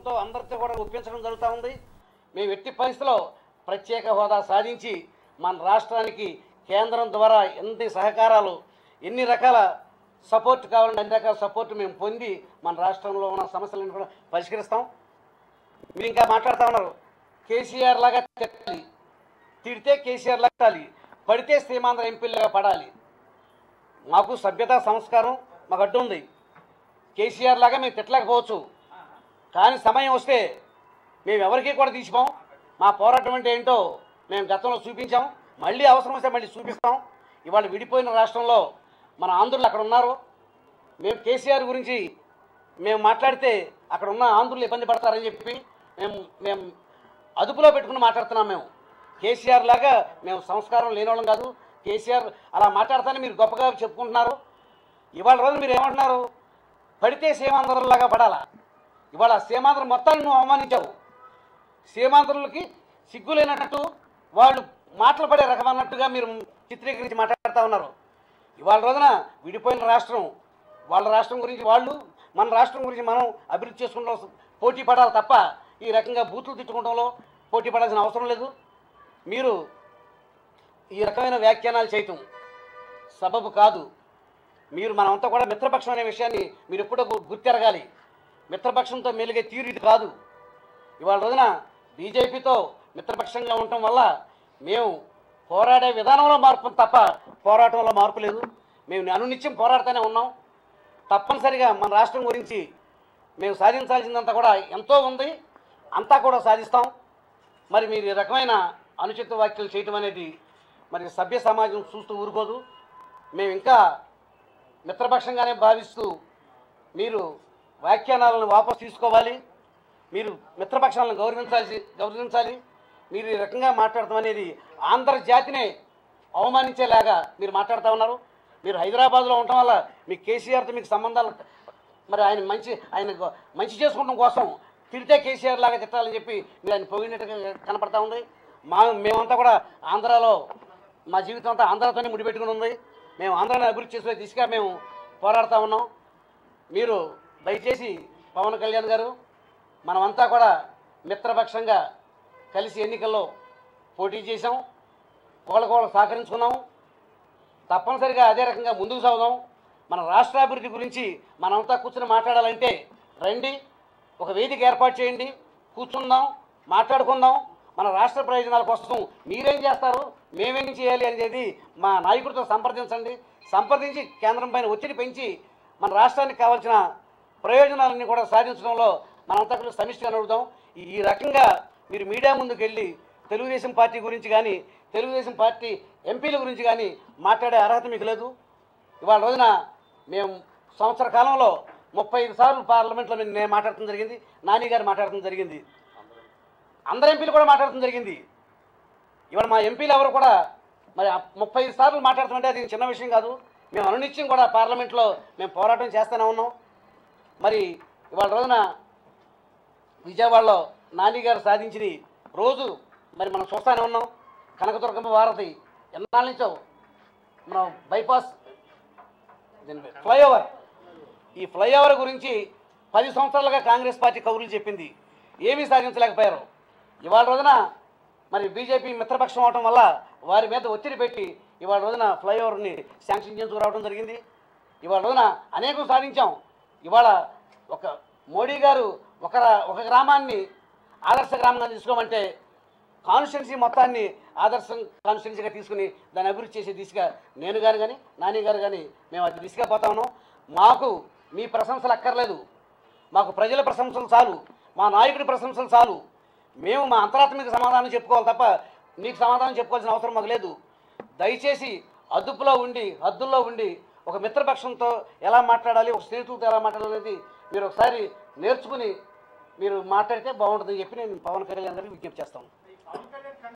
సహకారంతో అందరితో కూడా ఒప్పించడం జరుగుతూ ఉంది. మేము ఎట్టి పరిస్థితిలో ప్రత్యేక హోదా సాధించి మన రాష్ట్రానికి కేంద్రం ద్వారా ఎన్ని సహకారాలు ఎన్ని రకాల సపోర్ట్ కావాలంటే అన్ని రకాల సపోర్ట్ మేము పొంది మన రాష్ట్రంలో ఉన్న సమస్యలను కూడా పరిష్కరిస్తాం. మీరు ఇంకా మాట్లాడుతూ ఉన్నారు, కేసీఆర్ లాగా తిట్టాలి, తిడితే కేసీఆర్ లాగా తిట్టాలి, పడితే సీమాంధ్ర ఎంపీలుగా పడాలి. మాకు సభ్యత సంస్కారం మాకు అడ్డు ఉంది. కేసీఆర్ లాగా మేము తిట్టలేకపోవచ్చు, కానీ సమయం వస్తే మేము ఎవరికీ కూడా తీసిపోం. మా పోరాటం అంటే ఏంటో మేము గతంలో చూపించాం, మళ్ళీ అవసరం వస్తే మళ్ళీ చూపిస్తాం. ఇవాళ విడిపోయిన రాష్ట్రంలో మన ఆంధ్రులు అక్కడ ఉన్నారు. మేము కేసీఆర్ గురించి మేము మాట్లాడితే అక్కడ ఉన్న ఆంధ్రులు ఇబ్బంది పడతారని చెప్పి మేము అదుపులో పెట్టుకుని మాట్లాడుతున్నాం. మేము కేసీఆర్ లాగా మేము సంస్కారం లేనివాళ్ళం కాదు. కేసీఆర్ అలా మాట్లాడతానే మీరు గొప్పగా చెప్పుకుంటున్నారు. ఇవాళ రోజు మీరు ఏమంటున్నారు, పడితే సీమాంధ్రులాగా పడాలా. ఇవాళ సీమాంధ్ర మొత్తాన్ని నువ్వు అవమానించావు. సీమాంధ్రులకి సిగ్గులేనట్టు వాళ్ళు మాటలు పడే రకం అన్నట్టుగా మీరు చిత్రీకరించి మాట్లాడుతూ ఉన్నారు. ఇవాళ రోజున విడిపోయిన రాష్ట్రం, వాళ్ళ రాష్ట్రం గురించి వాళ్ళు, మన రాష్ట్రం గురించి మనం అభివృద్ధి చేసుకుంటూ పోటీ పడాలి తప్ప ఈ రకంగా బూతులు తిట్టుకోవడంలో పోటీ పడాల్సిన అవసరం లేదు. మీరు ఈ రకమైన వ్యాఖ్యానాలు చేయటం సబబు కాదు. మీరు మనమంతా కూడా మిత్రపక్షం అనే విషయాన్ని మీరు ఎప్పుడో గుర్తెరగాలి. మిత్రపక్షంతో మెలిగే తీరు ఇది కాదు. ఇవాళ రోజున బీజేపీతో మిత్రపక్షంగా ఉండటం వల్ల మేము పోరాడే విధానంలో మార్పు తప్ప పోరాటంలో మార్పు లేదు. మేము అనునిత్యం పోరాడుతూనే ఉన్నాం. తప్పనిసరిగా మన రాష్ట్రం గురించి మేము సాధించాల్సిందంతా కూడా ఎంతో ఉంది, అంతా కూడా సాధిస్తాం. మరి మీరు ఈ రకమైన అనుచిత వ్యాఖ్యలు చేయటం అనేది మరి సభ్య సమాజం చూస్తూ ఊరుకోదు. మేము ఇంకా మిత్రపక్షంగానే భావిస్తూ మీరు వ్యాఖ్యానాలను వాపసు తీసుకోవాలి. మీరు మిత్రపక్షాలను గౌరవించాలి. మీరు ఈ రకంగా మాట్లాడటం అనేది ఆంధ్రజాతినే అవమానించేలాగా మీరు మాట్లాడుతూ ఉన్నారు. మీరు హైదరాబాద్లో ఉండటం వల్ల మీ కేసీఆర్తో మీకు సంబంధాలు, మరి ఆయన మంచి చేసుకోవడం కోసం తిడితే కేసీఆర్ లాగా తిట్టాలని చెప్పి మీరు ఆయన పోయినట్టుగా కనపడతా ఉంది. మేమంతా కూడా ఆంధ్రాలో మా జీవితం అంతా ఆంధ్రాతోనే ముడిపెట్టుకుని ఉంది. మేము ఆంధ్రాని అభివృద్ధి చేసే దిశగా మేము పోరాడుతూ ఉన్నాం. మీరు దయచేసి పవన్ కళ్యాణ్ గారు, మనమంతా కూడా మిత్రపక్షంగా కలిసి ఎన్నికల్లో పోటీ చేసాం, ఒకళ్ళకొకళ్ళు సహకరించుకున్నాం. తప్పనిసరిగా అదే రకంగా ముందుకు సాగుదాం. మన రాష్ట్రాభివృద్ధి గురించి మనమంతా కూర్చొని మాట్లాడాలంటే రండి, ఒక వేదిక ఏర్పాటు చేయండి, కూర్చుందాం, మాట్లాడుకుందాం. మన రాష్ట్ర ప్రయోజనాల కోసం మీరేం చేస్తారు, మేమేం చేయాలి అనేది మా నాయకుడితో సంప్రదించి కేంద్రం పైన ఒత్తిడి పెంచి మన రాష్ట్రానికి కావాల్సిన ప్రయోజనాలన్నీ కూడా సాధించడంలో మనంతా కూడా సమిష్టిగా నడుపుదాం. ఈ రకంగా మీరు మీడియా ముందుకు వెళ్ళి తెలుగుదేశం పార్టీ గురించి కానీ తెలుగుదేశం పార్టీ ఎంపీల గురించి కానీ మాట్లాడే అర్హత మీకు లేదు. ఇవాళ రోజున మేము సంవత్సర కాలంలో 35 సార్లు పార్లమెంట్లో నేను మాట్లాడటం జరిగింది, నాని గారు మాట్లాడటం జరిగింది, అందరు ఎంపీలు కూడా మాట్లాడటం జరిగింది. ఇవాళ మా ఎంపీలు ఎవరు కూడా మరి 35 సార్లు మాట్లాడుతుంటే అది చిన్న విషయం కాదు. మేము అనునిత్యం కూడా పార్లమెంట్లో మేము పోరాటం చేస్తూనే ఉన్నాం. మరి ఇవాళ రోజున విజయవాడలో నాని గారు సాధించింది రోజు మరి మనం చూస్తూనే ఉన్నాం. కనకదుర్గమ్మ వారధి ఎన్నాళ్ళ నుంచో మనం బైపాస్ ఫ్లైఓవర్, ఈ ఫ్లైఓవర్ గురించి 10 సంవత్సరాలుగా కాంగ్రెస్ పార్టీ కౌరులు చెప్పింది, ఏమీ సాధించలేకపోయారు. ఇవాళ రోజున మరి బీజేపీ మిత్రపక్షం అవడం వల్ల వారి మీద ఒత్తిడి పెట్టి ఇవాళ రోజున ఫ్లైఓవర్ని శాంక్షన్ చేసుకురావడం జరిగింది. ఇవాళ రోజున అనేకం సాధించాం. ఇవాళ ఒక మోడీ గారు ఒక గ్రామాన్ని ఆదర్శ గ్రామంగా తీసుకోమంటే కాన్స్టిట్యున్సీ మొత్తాన్ని ఆదర్శం కాన్స్టిట్యున్సీగా తీసుకుని దాన్ని అభివృద్ధి చేసే దిశగా నేను కానీ నాని గారు కానీ మేము అది దిశగా పోతా ఉన్నాం. మాకు మీ ప్రశంసలు అక్కర్లేదు, మాకు ప్రజల ప్రశంసలు చాలు, మా నాయకుడి ప్రశంసలు చాలు. మేము మా అంతరాత్మిక సమాధానం చెప్పుకోవాలి తప్ప మీకు సమాధానం చెప్పుకోవాల్సిన అవసరం మాకు లేదు. దయచేసి అదుపులో ఉండి హద్దుల్లో ఉండి ఒక మిత్రపక్షంతో ఎలా మాట్లాడాలి, ఒక స్నేహితులతో ఎలా మాట్లాడాలి మీరు ఒకసారి నేర్చుకుని మీరు మాట్లాడితే బాగుంటుందని చెప్పి నేను పవన్ కళ్యాణ్ గారికి విజ్ఞప్తి చేస్తాను.